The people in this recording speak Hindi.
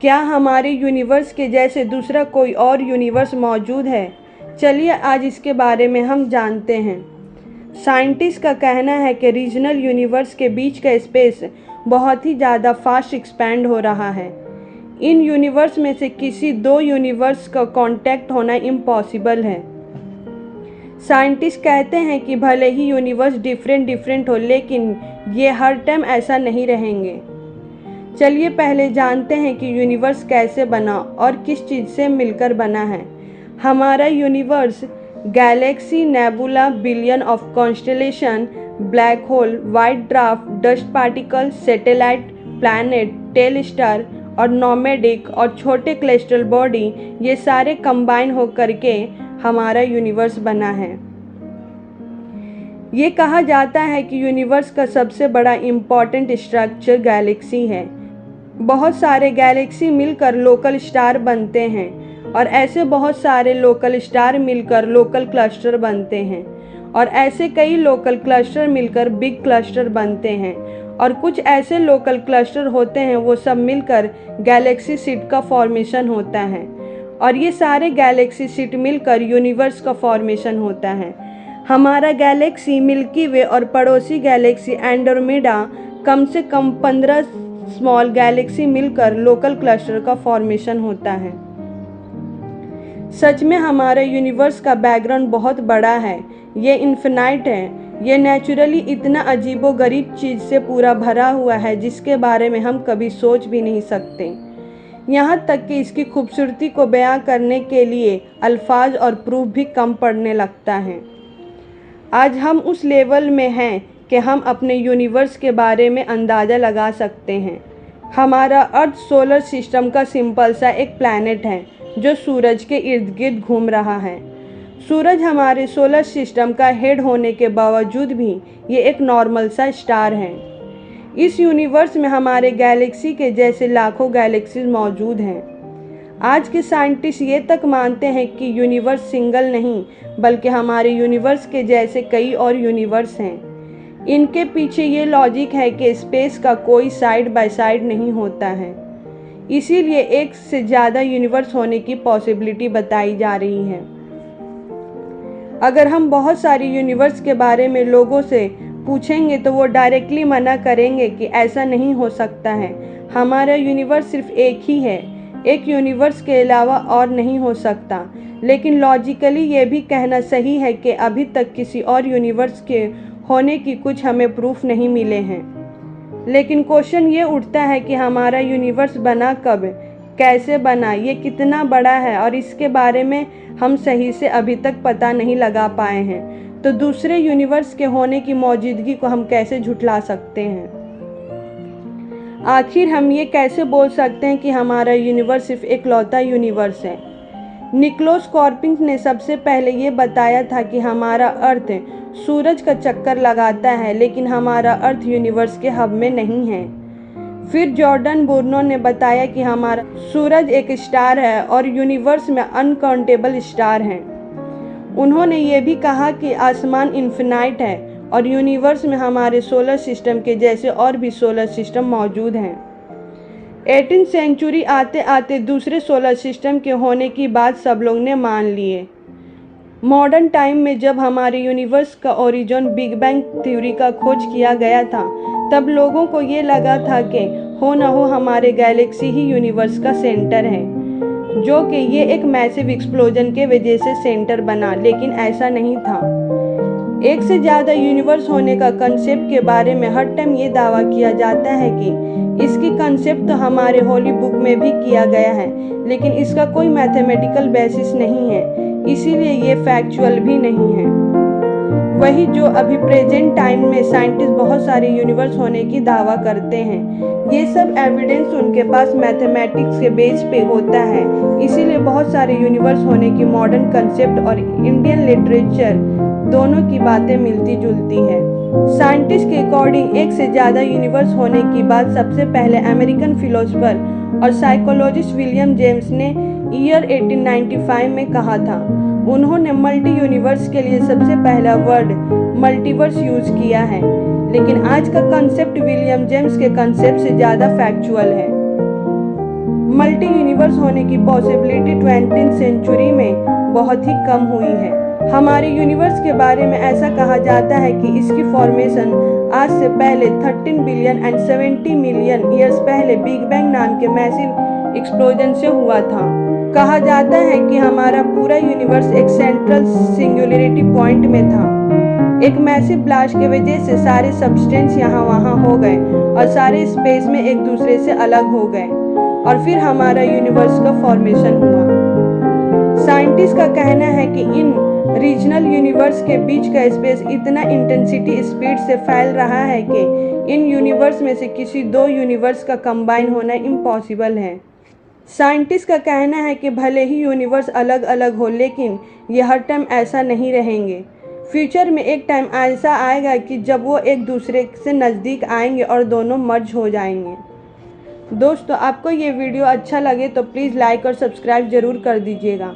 क्या हमारे यूनिवर्स के जैसे दूसरा कोई और यूनिवर्स मौजूद है? चलिए आज इसके बारे में हम जानते हैं। साइंटिस्ट का कहना है कि रीजनल यूनिवर्स के बीच का स्पेस बहुत ही ज़्यादा फास्ट एक्सपैंड हो रहा है। इन यूनिवर्स में से किसी दो यूनिवर्स का कांटेक्ट होना इम्पॉसिबल है। साइंटिस्ट कहते हैं कि भले ही यूनिवर्स डिफरेंट हो, लेकिन ये हर टाइम ऐसा नहीं रहेंगे। चलिए पहले जानते हैं कि यूनिवर्स कैसे बना और किस चीज़ से मिलकर बना है। हमारा universe galaxy, nebula, billion of constellation, black hole, white dwarf, dust particle, satellite, planet, tail star और नोमैडिक और छोटे क्लस्टरल बॉडी, ये सारे कंबाइन होकर के हमारा यूनिवर्स बना है। ये कहा जाता है कि यूनिवर्स का सबसे बड़ा इम्पॉर्टेंट स्ट्रक्चर गैलेक्सी है। बहुत सारे गैलेक्सी मिलकर लोकल स्टार बनते हैं और ऐसे बहुत सारे लोकल स्टार मिलकर लोकल क्लस्टर बनते हैं और ऐसे कई लोकल क्लस्टर मिलकर बिग क्लस्टर बनते हैं और कुछ ऐसे लोकल क्लस्टर होते हैं, वो सब मिलकर गैलेक्सी सीट का फॉर्मेशन होता है और ये सारे गैलेक्सी सीट मिलकर यूनिवर्स का फॉर्मेशन होता है। हमारा गैलेक्सी मिल्की वे और पड़ोसी गैलेक्सी एंड्रोमेडा कम से कम 15 स्मॉल गैलेक्सी मिलकर लोकल क्लस्टर का फॉर्मेशन होता है। सच में हमारे यूनिवर्स का बैकग्राउंड बहुत बड़ा है, ये इन्फिनाइट है। ये नेचुरली इतना अजीबोगरीब चीज़ से पूरा भरा हुआ है जिसके बारे में हम कभी सोच भी नहीं सकते। यहाँ तक कि इसकी खूबसूरती को बयां करने के लिए अल्फाज और प्रूफ भी कम पड़ने लगता है। आज हम उस लेवल में हैं कि हम अपने यूनिवर्स के बारे में अंदाज़ा लगा सकते हैं। हमारा अर्थ सोलर सिस्टम का सिंपल सा एक प्लैनेट है जो सूरज के इर्द गिर्द घूम रहा है। सूरज हमारे सोलर सिस्टम का हेड होने के बावजूद भी ये एक नॉर्मल सा स्टार है। इस यूनिवर्स में हमारे गैलेक्सी के जैसे लाखों गैलेक्सीज मौजूद हैं। आज के साइंटिस्ट ये तक मानते हैं कि यूनिवर्स सिंगल नहीं, बल्कि हमारे यूनिवर्स के जैसे कई और यूनिवर्स हैं। इनके पीछे ये लॉजिक है कि स्पेस का कोई साइड बाय साइड नहीं होता है, इसीलिए एक से ज़्यादा यूनिवर्स होने की पॉसिबिलिटी बताई जा रही है। अगर हम बहुत सारी यूनिवर्स के बारे में लोगों से पूछेंगे तो वो डायरेक्टली मना करेंगे कि ऐसा नहीं हो सकता है। हमारा यूनिवर्स सिर्फ एक ही है, एक यूनिवर्स के अलावा और नहीं हो सकता। लेकिन लॉजिकली ये भी कहना सही है कि अभी तक किसी और यूनिवर्स के होने की कुछ हमें प्रूफ नहीं मिले हैं। लेकिन क्वेश्चन ये उठता है कि हमारा यूनिवर्स बना कब, कैसे बना, ये कितना बड़ा है और इसके बारे में हम सही से अभी तक पता नहीं लगा पाए हैं। तो दूसरे यूनिवर्स के होने की मौजूदगी को हम कैसे झुठला सकते हैं? आखिर हम ये कैसे बोल सकते हैं कि हमारा यूनिवर्स सिर्फ इकलौता यूनिवर्स है? निकोलस कॉपर्निकस ने सबसे पहले ये बताया था कि हमारा अर्थ सूरज का चक्कर लगाता है, लेकिन हमारा अर्थ यूनिवर्स के हब में नहीं है। फिर जॉर्डन ब्रूनो ने बताया कि हमारा सूरज एक स्टार है और यूनिवर्स में अनकाउंटेबल स्टार हैं। उन्होंने ये भी कहा कि आसमान इन्फिनाइट है और यूनिवर्स में हमारे सोलर सिस्टम के जैसे और भी सोलर सिस्टम मौजूद हैं। 18वीं सेंचुरी आते आते दूसरे सोलर सिस्टम के होने की बात सब लोग ने मान लिए। मॉडर्न टाइम में जब हमारे यूनिवर्स का ओरिजिन बिग बैंग थ्योरी का खोज किया गया था, तब लोगों को ये लगा था कि हो न हो हमारे गैलेक्सी ही यूनिवर्स का सेंटर है, जो कि ये एक मैसिव एक्सप्लोजन के वजह से सेंटर बना। लेकिन ऐसा नहीं था। एक से ज़्यादा यूनिवर्स होने का कंसेप्ट के बारे में हर टाइम ये दावा किया जाता है कि इसकी कंसेप्ट तो हमारे होली बुक में भी किया गया है, लेकिन इसका कोई मैथमेटिकल बेसिस नहीं है, इसीलिए ये फैक्चुअल भी नहीं है। वही जो अभी प्रेजेंट टाइम में साइंटिस्ट बहुत सारे यूनिवर्स होने की दावा करते हैं, ये सब एविडेंस उनके पास मैथमेटिक्स के बेस पे होता है। इसीलिए बहुत सारे यूनिवर्स होने की मॉडर्न कंसेप्ट और इंडियन लिटरेचर दोनों की बातें मिलती जुलती है। साइंटिस्ट के अकॉर्डिंग एक से ज़्यादा यूनिवर्स होने की बात सबसे पहले अमेरिकन फिलोसोफर और साइकोलॉजिस्ट विलियम जेम्स ने ईयर 1895 में कहा था। उन्होंने मल्टी यूनिवर्स के लिए सबसे पहला वर्ड मल्टीवर्स यूज किया है, लेकिन आज का कंसेप्ट विलियम जेम्स के कंसेप्ट से ज़्यादा फैक्चुअल है। मल्टी यूनिवर्स होने की पॉसिबिलिटी 20th सेंचुरी में बहुत ही कम हुई है। हमारे यूनिवर्स के बारे में ऐसा कहा जाता है कि इसकी फॉर्मेशन आज से पहले 13 बिलियन एंड 70 मिलियन ईयर्स पहले बिग बैंग नाम के मैसिव एक्सप्लोजन से हुआ था। कहा जाता है कि हमारा पूरा यूनिवर्स एक सेंट्रल सिंगुलरिटी पॉइंट में था। एक मैसिव ब्लास्ट की वजह से सारे सब्सटेंस यहाँ वहाँ हो गए और सारे स्पेस में एक दूसरे से अलग हो गए और फिर हमारा यूनिवर्स का फॉर्मेशन हुआ। साइंटिस्ट का कहना है कि इन रीजनल यूनिवर्स के बीच का स्पेस इतना इंटेंसिटी स्पीड से फैल रहा है कि इन यूनिवर्स में से किसी दो यूनिवर्स का कंबाइन होना इम्पॉसिबल है। साइंटिस्ट का कहना है कि भले ही यूनिवर्स अलग अलग हो, लेकिन ये हर टाइम ऐसा नहीं रहेंगे। फ्यूचर में एक टाइम ऐसा आएगा कि जब वो एक दूसरे से नज़दीक आएंगे और दोनों मर्ज हो जाएंगे। दोस्तों, आपको ये वीडियो अच्छा लगे तो प्लीज़ लाइक और सब्सक्राइब ज़रूर कर दीजिएगा।